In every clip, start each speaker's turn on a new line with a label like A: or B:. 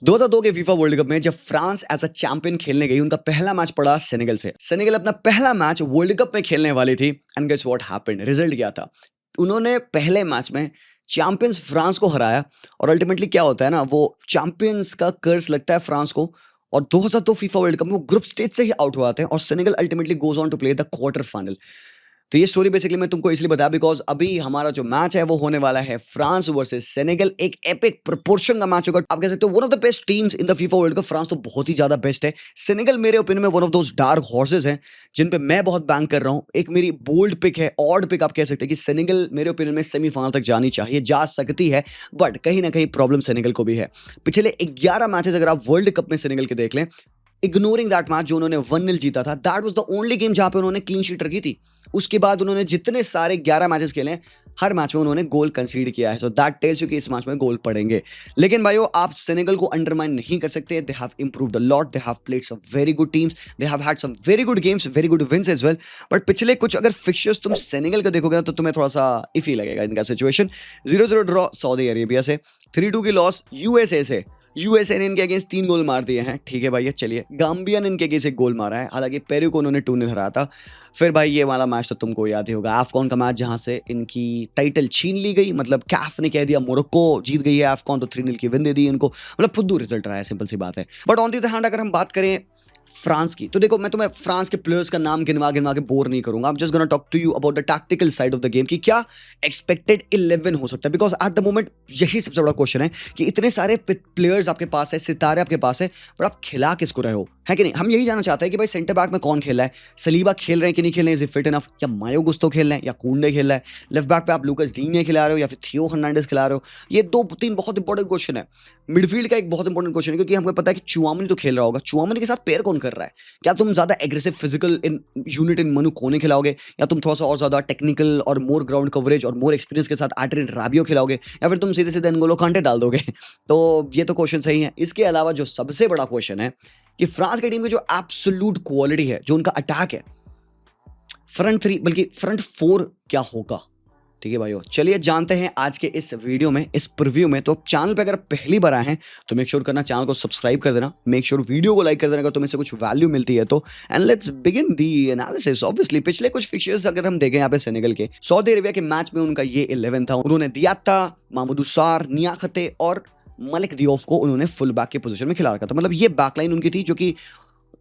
A: 2002 के FIFA world cup में जब फ्रांस एज अ चैंपियन खेलने गई, उनका पहला मैच पड़ा सेनेगल से। सेनेगल अपना पहला मैच वर्ल्ड कप में खेलने वाली थी and guess what happened, result क्या था? उन्होंने पहले मैच में चैंपियंस फ्रांस को हराया और अल्टीमेटली क्या होता है ना, वो चैंपियंस का कर्स लगता है फ्रांस को। और 2002 फीफा वर्ल्ड कप में वो ग्रुप स्टेज से ही आउट हो जाते हैं और Senegal ultimately goes on to play the quarter final. तो ये स्टोरी बेसिकली मैं तुमको इसलिए बताया बिकॉज अभी हमारा जो मैच है वो होने वाला है फ्रांस वर्सेस सेनेगल। एक एपिक प्रोपोर्शन का मैच होगा। आप कह सकते हो one of the best teams in the FIFA world cup. France तो बहुत ही ज्यादा बेस्ट है। सेनेगल मेरे ओपिनियन में one of those dark horses हैं जिन पे मैं बहुत बैंक कर रहा हूँ। एक मेरी बोल्ड पिक है, ऑड पिक आप कह सकते हैं कि सेनेगल मेरे ओपिनियन में सेमीफाइनल तक जानी चाहिए, जा सकती है, बट कहीं ना कहीं प्रॉब्लम सेनेगल को भी है। पिछले 11 मैचेस अगर आप वर्ल्ड कप में सेनेगल के देख लें, इग्नोरिंग दैट मैच जो उन्होंने 1-0 जीता था, that was the only game जहां पे उन्होंने क्लीन शीट रखी थी। उसके बाद उन्होंने जितने सारे 11 मैचेस खेले, हर मैच में उन्होंने गोल कंसीड किया है। सो दैट टेल्स यू कि इस मैच में गोल पड़ेंगे। लेकिन भाइयों, आप सेनेगल को अंडरमाइन नहीं कर सकते। They have improved a lot, they have played some very good teams, they have had some very good games, very good wins as well. But पिछले कुछ अगर फिक्चर्स तुम सेनेगल का देखोगे ना, तो तुम्हें थोड़ा सा इफी लगेगा इनका सिचुएशन। 0-0 ड्रॉ सऊदी अरेबिया से, 3-2 की लॉस यूएसए से। यूएसए ने इनके अगेंस्ट 3 गोल मार दिए हैं, ठीक है भाई, चलिए। गाम्बिया ने इनके अगेंस्ट 1 गोल मारा है, हालांकि पेरू को उन्होंने 2-0 हराया था। फिर भाई ये वाला मैच तो तुमको याद ही होगा, AFCON का मैच जहां से इनकी टाइटल छीन ली गई। मतलब कैफ ने कह दिया मोरक्को जीत गई है AFCON, तो 3-0 की विन दे दी इनको। मतलब फुद्दू रिजल्ट रहा है, सिंपल सी बात है। But on the the hand अगर हम बात करें फ्रांस की, तो देखो मैं तुम्हें फ्रांस के प्लेयर्स का नाम गिनवा गिनवा के बोर नहीं करूंगा। I am just gonna talk to you about the tactical side of the game कि क्या एक्सपेक्टेड 11 हो सकता है। बिकॉज एट द मोमेंट यही सबसे बड़ा क्वेश्चन है कि इतने सारे प्लेयर्स आपके पास है, सितारे आपके पास है, पर आप खिला किसको रहे हो, है कि नहीं? हम यही जानना चाहते हैं कि भाई सेंटर बैक में कौन खेल रहा है। सलीबा खेल रहे हैं कि नहीं खेल रहे हैं, इज इट फिट इनफ, या मायो गुस्तो खेल रहे हैं, या कुंडे खेल रहा है। लेफ्ट बैक पे आप लूकास डीने खिला रहे हो या फिर थियो हर्नांडेज खिला रहे हो। ये 2-3 बहुत इंपॉर्टेंट क्वेश्चन है। मिडफील्ड का एक बहुत इंपॉर्टेंट क्वेश्चन है, क्योंकि हमको पता है कि चुआमनी तो खेल रहा होगा, चुआमनी के साथ पेयर कौन कर रहा है? क्या तुम ज्यादा aggressive physical in unit in Manu कोने खिलाओगे, या तुम थोड़ा सा और ज्यादा टेक्निकल और मोर ग्राउंड कवरेज और मोर एक्सपीरियंस के साथ एड्रियन राबियो खिलाओगे, या फिर तुम सीधे सीधे नंगोलो कांटे डाल दोगे? तो ये तो क्वेश्चन सही है। इसके अलावा जो सबसे बड़ा क्वेश्चन है कि फ्रांस की टीम की जो एब्सोल्यूट क्वालिटी है, जो उनका अटैक है, फ्रंट 3 बल्कि फ्रंट 4 क्या होगा? ठीक है भाइयों, चलिए जानते हैं आज के इस वीडियो में, इस प्रीव्यू में। तो चैनल पे अगर पहली बार आए हैं तो मेक श्योर करना चैनल को सब्सक्राइब कर देना, मेक श्योर वीडियो को लाइक कर देना अगर तुम्हें से कुछ वैल्यू मिलती है तो। And let's begin the analysis. Obviously पिछले कुछ फिक्चर्स अगर हम देखें यहाँ पे सेनेगल के, सऊदी अरेबिया के मैच में उनका ये 11 था। उन्होंने दियाता, मामूदू सार, नियाखते और मलिक दियोफ को उन्होंने फुल बैक के पोजीशन में खिला रखा था। मतलब ये बैकलाइन उनकी थी, जो कि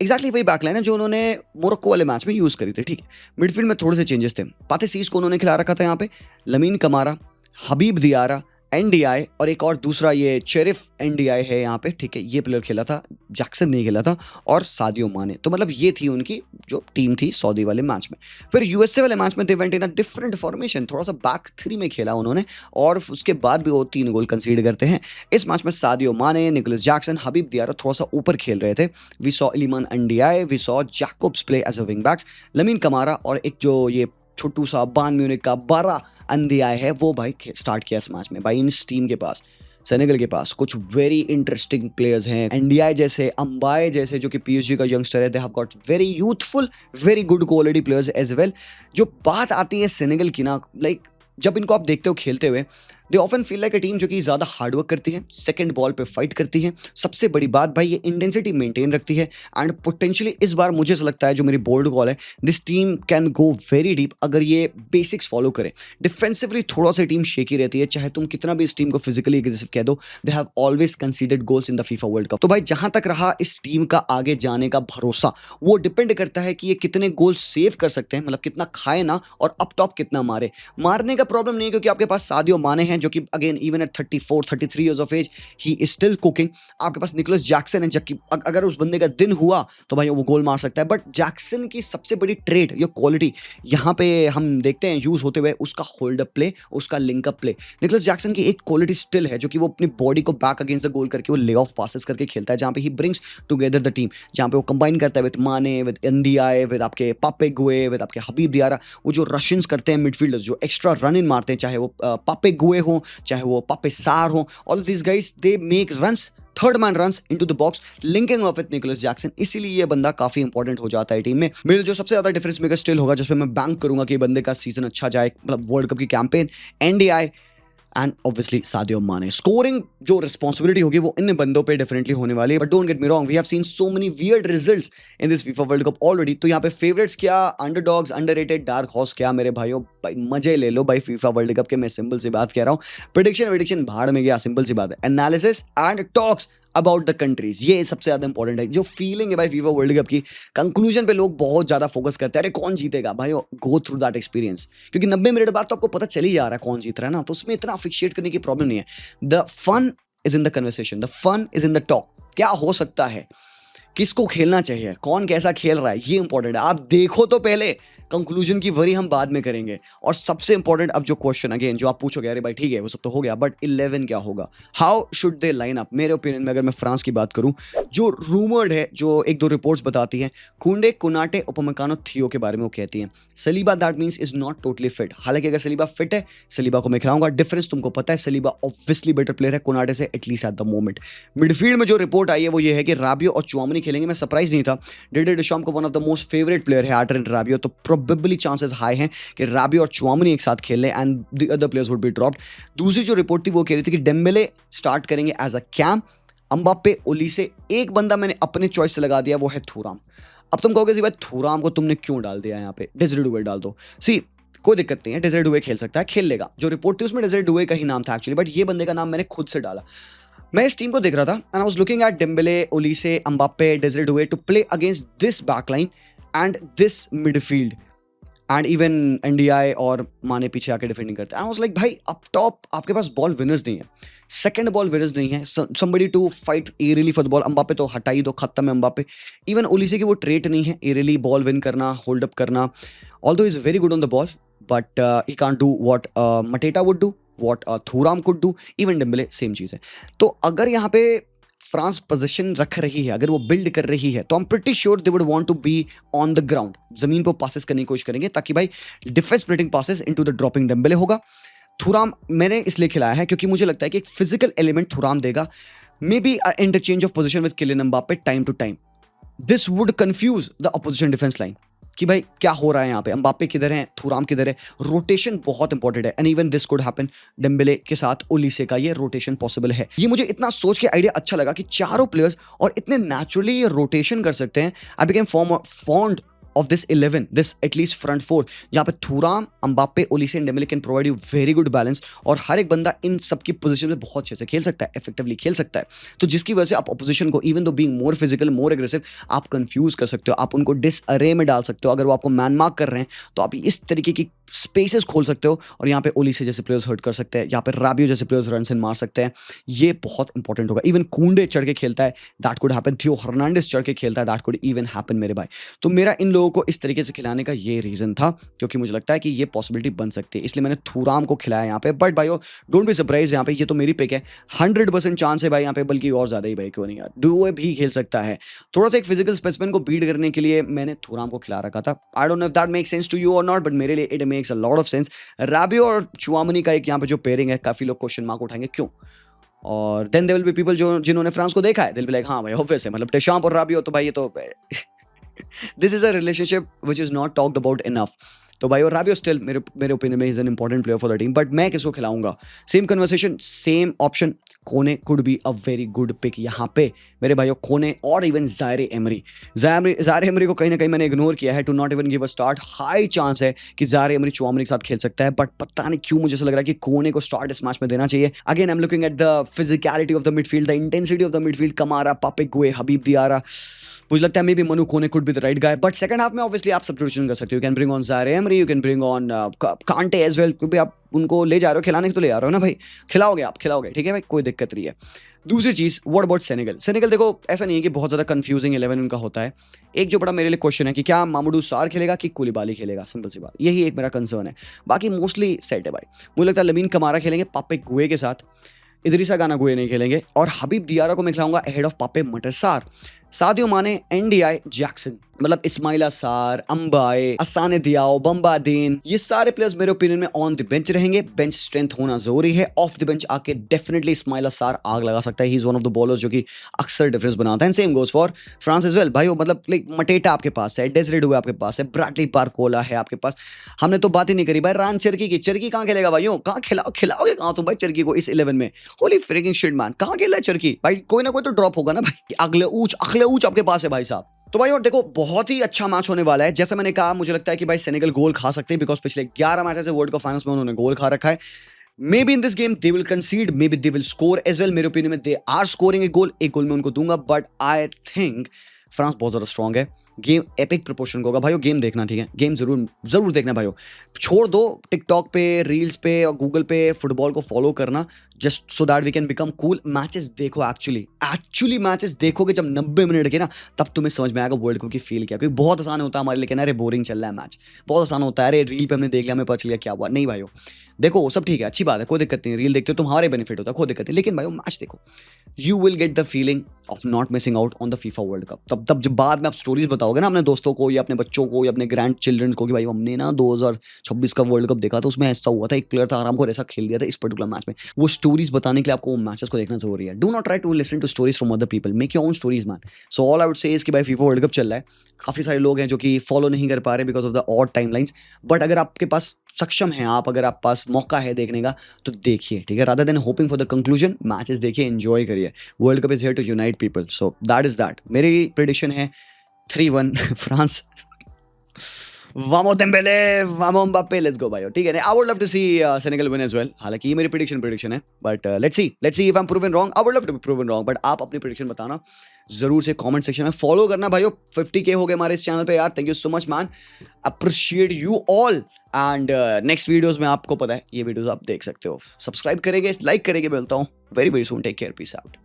A: एग्जैक्टली वही बैकलाइन है जो उन्होंने मोरक्को वाले मैच में यूज करी थी। ठीक है, मिडफील्ड में थोड़े से चेंजेस थे। पाते सीस को उन्होंने खिला रखा था यहाँ पे, लमीन कमारा, हबीब दियारा, एनडीआई और एक और दूसरा ये चेरिफ एनडीआई है यहाँ पे, ठीक है, ये प्लेयर खेला था, जैक्सन नहीं खेला था, और सादियो माने। तो मतलब ये थी उनकी जो टीम थी सऊदी वाले मैच में। फिर यूएसए वाले मैच में they went in a different formation, थोड़ा सा बैक 3 में खेला उन्होंने, और उसके बाद भी वो 3 गोल कंसीड करते हैं। इस मैच में सादियो माने, निकोलस जैक्सन, हबीब दियारा थोड़ा सा ऊपर खेल रहे थे। We saw Iliman Ndiaye, we saw Jakobs play as a wing backs, Lamine Camara और एक जो ये छोटू सा बान म्यूनिक का बारा अंदियाय है, वो भाई स्टार्ट किया इस मैच में। भाई इस टीम के पास, सेनेगल के पास कुछ वेरी इंटरेस्टिंग प्लेयर्स हैं। एनडीआई जैसे, अंबाए जैसे, जो कि पीएसजी का यंगस्टर है। They have got very youthful, very good quality players as well. जो बात आती है सेनेगल की ना, लाइक जब इनको आप देखते हो खेलते हुए, they often feel like a team जो कि ज़्यादा हार्डवर्क करती है, सेकंड बॉल पे फाइट करती है। सबसे बड़ी बात भाई, ये इंटेंसिटी मेंटेन रखती है। एंड पोटेंशियली इस बार मुझे ऐसा लगता है, जो मेरी बोल्ड कॉल है, this team can go very deep अगर ये बेसिक्स फॉलो करे। डिफेंसिवली थोड़ा सा टीम शेकी रहती है, चाहे तुम कितना भी इस टीम को फिजिकली एग्रेसिव कह दो, they have always considered goals in the FIFA world cup. तो भाई जहां तक रहा इस टीम का आगे जाने का भरोसा, वो डिपेंड करता है कि ये कितने गोल सेव कर सकते हैं, मतलब कितना खाए ना, और अप टॉप कितना मारे। मारने का प्रॉब्लम नहीं है, क्योंकि आपके पास सादियो माने हैं, जो कि again even at 34-33 years of age he is still cooking. आपके पास निकोलस जैक्सन है, जबकि अगर उस बंदे का दिन हुआ तो भाई वो गोल मार सकता है। बट जैक्सन की सबसे बड़ी ट्रेड या क्वालिटी यहाँ पे हम देखते हैं यूज होते हुए, उसका होल्ड अप प्ले, उसका link up play. Nicholas Jackson की एक क्वालिटी स्टिल है, जो कि वो अपनी बॉडी को बैक अगेंस्ट द गोल करके वो ले ऑफ पासेस करके खेलता है, जहाँ पे he brings together the team, जहाँ पे वो कंबाइन करता है विद माने, विद एनडीआई, विद आपके पापे गुए, विद आपके हबीब दियारा। वो जो रशियंस करते हैं मिडफील्डर्स, जो एक्स्ट्रा रन इन मारते हैं, चाहे वो पापे गुए हो, चाहे वो पापे सार हो, all of these guys they make runs, third man runs into the box, linking off with Nicolas Jackson. इसीलिए ये बंदा काफी इंपॉर्टेंट हो जाता है टीम में। मेरे जो सबसे ज्यादा डिफरेंस मेकर स्टिल होगा, जिसपे मैं बैंक करूंगा कि बंदे का सीजन अच्छा जाए, मतलब वर्ल्ड कप की campaign, Ndiaye. And obviously Sadio Mane. Scoring जो रिस्पॉन्सिबिलिटी होगी वो इन बंदों पे डेफिनेटली होने वाली है, but don't get me wrong, we have seen so many weird results in this FIFA world cup already. तो यहाँ पे फेवरेट्स क्या, अंडरडॉग्स, अंडररेटेड, डार्क हॉर्स क्या, मेरे भाइयों भाई मजे ले लो भाई फीफा वर्ल्ड कप के। मैं सिंपल सी बात कह रहा हूँ, प्रेडिक्शन भाड़ में गया, सिंपल सी बात है। Analysis and talks about the countries, ये सबसे ज्यादा इंपॉर्टेंट है। जो फीलिंग है भाई फीफा वर्ल्ड कप की, कंक्लूजन पे लोग बहुत ज्यादा फोकस करते हैं, अरे कौन जीतेगा भाई, गो थ्रू दैट एक्सपीरियंस, क्योंकि 90 मिनट बाद तो आपको पता चल ही जा रहा है कौन जीत रहा है ना, तो उसमें इतना अफिशिएट करने की प्रॉब्लम नहीं है। The fun is in the conversation, the fun is in the talk. क्या हो सकता है, किसको खेलना चाहिए, कौन कैसा खेल रहा है, ये इंपॉर्टेंट है। आप देखो तो पहले, कंक्लूजन की वरी हम बाद में करेंगे। और सबसे इंपॉर्टेंट अब जो क्वेश्चन अगेन जो आप पूछोगे, अरे भाई ठीक है वो सब तो हो गया, बट 11 क्या होगा, how should they line up. मेरे ओपिनियन में अगर मैं फ्रांस की बात करूं, जो रूमर्ड है, जो एक दो रिपोर्ट्स बताती हैं, कुंडे, कुनाटे, उपमकानो, थियो के बारे में वो कहती हैं। Saliba that means is not totally fit. हालांकि अगर सलीबा फिट है, सलीबा को मैं खिलाऊंगा। डिफरेंस तुमको पता है, सलीबा ऑब्वियसली बेटर प्लेयर है कुनाटे से, at least at the moment. Midfield में जो रिपोर्ट आई है वो ये है कि राबियो और चुआमनी खेलेंगे। मैं सरप्राइज नहीं था, डिडियर डेशम्स को one of the most favourite player है एडरियन राबियो, तो प्रोबेबली चांसेस हाई हैं कि राबियो और चुआमनी एक साथ खेल लें and the other players would be dropped. दूसरी जो रिपोर्ट थी वो कह रही थी कि डेम्बेले स्टार्ट करेंगे एज अ कैम, अम्बापे, ओलीसे। एक बंदा मैंने अपने चॉइस से लगा दिया, वो है थूराम। अब तुम कहोगे भाई थूराम को तुमने क्यों डाल दिया यहाँ पे, डेज़िरे डुवे डाल दो। सी कोई दिक्कत नहीं है, डेज़िरे डुवे खेल सकता है, खेल लेगा। जो रिपोर्ट थी उसमें डेज़िरे डुवे का ही नाम था एक्चुअली, बट ये बंदे का नाम मैंने खुद से डाला। मैं इस टीम को देख रहा था and I was looking at Dembele, Olise, Mbappe, Desire Doue to play against this backline and this midfield and even Ndiaye और माने पीछे आके डिफेंडिंग करते हैं। आई वाज लाइक भाई अप टॉप आपके पास बॉल विनर्स नहीं है, सेकंड बॉल विनर्स नहीं है, somebody to fight early for the ball. Mbappe तो हटा ही दो, खत्म है अम्बापे। इवन ओलीसे की वो ट्रेट नहीं है एरियली बॉल विन करना, होल्ड अप करना। Although is very good on the ball, but he can't do what Mateta would do, what Thuram could do, even Dembele same चीज़ है। तो अगर यहाँ पे फ्रांस पोजीशन रख रही है, अगर वो बिल्ड कर रही है, तो I am pretty sure they would want to be on the ground, जमीन पर पासेस करने की कोशिश करेंगे, ताकि भाई defence splitting passes into the dropping Dembele होगा। थुराम मैंने इसलिए खिलाया है क्योंकि मुझे लगता है कि एक फिजिकल एलिमेंट थुराम देगा, maybe interchange of position with Kylian Mbappe time to time. This would confuse the opposition defence line कि भाई क्या हो रहा है यहाँ पे, एम्बापे किधर है, थुराम किधर है। रोटेशन बहुत इंपॉर्टेंट है and even this could happen Dembélé के साथ ओलीसे का ये रोटेशन पॉसिबल है। ये मुझे इतना सोच के आइडिया अच्छा लगा कि चारों प्लेयर्स और इतने नेचुरली ये रोटेशन कर सकते हैं। I became fond of this 11, this at least front four, यहाँ पे Thuram, Mbappe, Olise and Dembele can provide you very good balance, और हर एक बंदा इन सबकी पोजीशन में बहुत अच्छे से खेल सकता है, इफेक्टिवली खेल सकता है। तो जिसकी वजह से आप अपोजिशन को even though being more physical, more aggressive, आप कंफ्यूज कर सकते हो, आप उनको डिसअरे में डाल सकते हो। अगर वो आपको मैन मार्क कर रहे हैं तो आप इस तरीके की स्पेसेस खोल सकते हो, और यहाँ पे ओलीसे जैसे प्लेयर्स हर्ट कर सकते हैं, यहाँ पे राबियो जैसे प्लेयर्स रन से मार सकते हैं। ये बहुत इंपॉर्टेंट होगा। इवन कुंडे चढ़ के खेलता है, दैट कुड हैपन। थियो हर्नांडिस चढ़ के खेलता है, दैट कुड इवन हैपन मेरे भाई। तो मेरा इन लोगों को इस तरीके से खिलाने का ये रीजन था, क्योंकि मुझे लगता है कि ये पॉसिबिलिटी बन सकती है, इसलिए मैंने थूराम को खिलाया यहाँ पे। बट भाइयों डोंट बी सरप्राइज, यहाँ पे ये तो मेरी पिक है, 100% चांस है भाई यहाँ पे, बल्कि और ज्यादा ही भाई, क्यों नहीं यार, डुवे भी खेल सकता है। थोड़ा सा एक फिजिकल स्पेसिमेन को बीट करने के लिए मैंने थूराम को खिला रखा था। I don't know if that makes sense to you और नॉट, बट मेरे लिए it makes a lot of sense. Rabiot और चुआमनी का एक यहाँ पे जो पेयरिंग है, काफी लोग क्वेश्चन मार्क उठाएंगे क्यों, और then there will be people जो जिन्होंने फ्रांस को देखा है, दे विल बी लाइक हाँ भाई ऑब्वियस है, मतलब डेशम्स और राबियो तो भाई ये तो this is a relationship which is not talked about enough. तो भाई और राबियो स्टिल मेरे ओपिनियन में is an important player for the team, but मैं किसको खिलाऊंगा, same conversation, same option. Kone could be a very good pick यहाँ पे मेरे भाइयों, कोने और even Zaire Emery. Zaire Emery को कहीं ना कहीं मैंने इग्नोर किया है, to not even give a start. High chance है कि ज़ायरे एमरी चुआमनी के साथ खेल सकता है, बट पता नहीं क्यों मुझे ऐसा लग रहा है कि कोने को स्टार्ट इस मैच में देना चाहिए। Again I am looking at the physicality of the midfield, the intensity of the midfield, Camara, Pape Gueye, हबीब दियारा। मुझे लगता है मे be Manu Kone could be the right guy, but second half में obviously आप substitution कर सकते हो। You can bring on Zaire Emery, you can bring on Kante as well, क्योंकि आप उनको ले जा रहे हो, खिलाने तो ले जा रहे हो ना भाई, खिलाओगे आप, खिलाओगे, ठीक है भाई, कोई दिक्कत नहीं है। दूसरी चीज़, व्हाट अबाउट सेनेगल। सेनेगल देखो ऐसा नहीं है कि बहुत ज़्यादा कंफ्यूजिंग 11 उनका होता है। एक जो बड़ा मेरे लिए क्वेश्चन है कि क्या मामूडू सार खेलेगा कि कुलिबाली खेलेगा, सिंपल सी बात, यही एक मेरा कंसर्न है। बाकी मोस्टली सेट है भाई। मुझे लगता है लमीन कमारा खेलेंगे पापे गुए के साथ, इदरिसा गाना गुए नहीं खेलेंगे, और हबीब दियारा को मैं खिलाऊंगा अहेड ऑफ पापे मटरसार। सादियो माने, एनडीआई जैक्सन, मतलब इस्माइला सार, अंबाए, असाने दियाओ, बम्बादीन, ये सारे प्लेयर्स मेरे ओपिनियन में ऑन द बेंच रहेंगे। बेंच स्ट्रेंथ होना जरूरी है। ऑफ द बेंच आके डेफिनेटली इस्माइला सार आग लगा सकता है। He is one of the ballers जो कि अक्सर डिफरेंस बनाता है। Same goes for France as well. भाई मतलब लाइक मटेटा आपके पास है, डेजरेड हुआ आपके पास है, ब्रैडली बारकोला है आपके पास। हमने तो बात ही नहीं करी भाई रान चरकी की। चरकी कहाँ खेलेगा भाइयों? कहाँ खिलाओगे कहाँ तुम भाई चरकी को इस 11 में? होली फ्रिकिंग शिट मैन, कहाँ खेला है चरकी भाई? कोई ना कोई तो ड्रॉप होगा ना भाई। अगले ऊंच आपके पास है भाई साहब। तो भाई और देखो बहुत ही अच्छा मैच होने वाला है। जैसे मैंने कहा मुझे लगता है कि भाई सेनेगल गोल खा सकते हैं बिकॉज पिछले 11 मैचेस से वर्ल्ड कप फाइनल्स में उन्होंने गोल खा रखा है। Maybe in this game they will concede, maybe they will score as well. मेरे ओपिनियन में दे आर स्कोरिंग एक गोल मैं उनको दूंगा, बट आई थिंक फ्रांस बहुत ज्यादा स्ट्रॉन्ग है। गेम एपिक प्रोपोर्शन का होगा भाइयों। गेम देखना, ठीक है? गेम जरूर देखना भाइयों। छोड़ दो टिकटॉक पे, रील्स पे और गूगल पे फुटबॉल को फॉलो करना, just so that we can become cool. Matches देखो, एक्चुअली मैचेस देखोगे जब 90 मिनट के ना, तब तुम्हें समझ में आएगा वर्ल्ड कप की फील क्या। क्योंकि बहुत आसान होता है हमारे लिए कहना अरे बोरिंग चल रहा है मैच, बहुत आसान होता है अरे रील पे हमने देख लिया हमें पता चल गया क्या हुआ। नहीं भाइयों, देखो सब ठीक है, अच्छी बात है, कोई दिक्कत नहीं। रील देखते हो तुम्हारे बेनिफिट होता है, कोई दिक्कत नहीं, लेकिन भाइयों मैच देखो। You will get the feeling of not missing out on the FIFA world cup. तब जब बाद में आप स्टोरीज बताओगे ना अपने दोस्तों को या अपने बच्चों को या अपने ग्रैंड चिल्ड्रन को कि भाई हमने ना 2026 का वर्ल्ड कप देखा था, उसमें ऐसा हुआ था, एक प्लेयर था आराम को ऐसा खेल दिया था इस पर्टिकुलर मैच में। वो स्टोरीज बताने के लिए आपको वो मैचेस को देखना जरूरी है। Do not try to listen to stories from other people, make your own stories man. So all I would say is कि भाई फीफा वर्ल्ड कप चल रहा है, काफी सारे लोग हैं जो कि फॉलो नहीं कर पा रहे because of the odd timelines. But अगर आपके पास सक्षम है आप, अगर आप पास मौका है देखने का तो देखिए, ठीक है? Rather than hoping for the conclusion, matches देखिए, एंजॉय करिए। World cup is here to unite people, so that is that. मेरी प्रेडिक्शन है 3-1 फ्रांस। वामो डेम्बेले, वामो एम्बाप्पे, लेट्स गो भाई, ठीक है? I would love to see Senegal win as well. हालांकि ये मेरी प्रेडिक्शन है, but let's see if I am proven wrong. I would love to be proven wrong, but आप अपनी प्रेडिक्शन बताना जरूर से कमेंट सेक्शन में। फॉलो करना भाइयों, 50K हो गए हमारे इस चैनल पे यार। Thank you so much man, appreciate you all. And next videos में आपको पता है ये वीडियोस आप देख सकते हो, सब्सक्राइब करेंगे, लाइक करेंगे। मिलता हूँ very very soon, take care, peace out.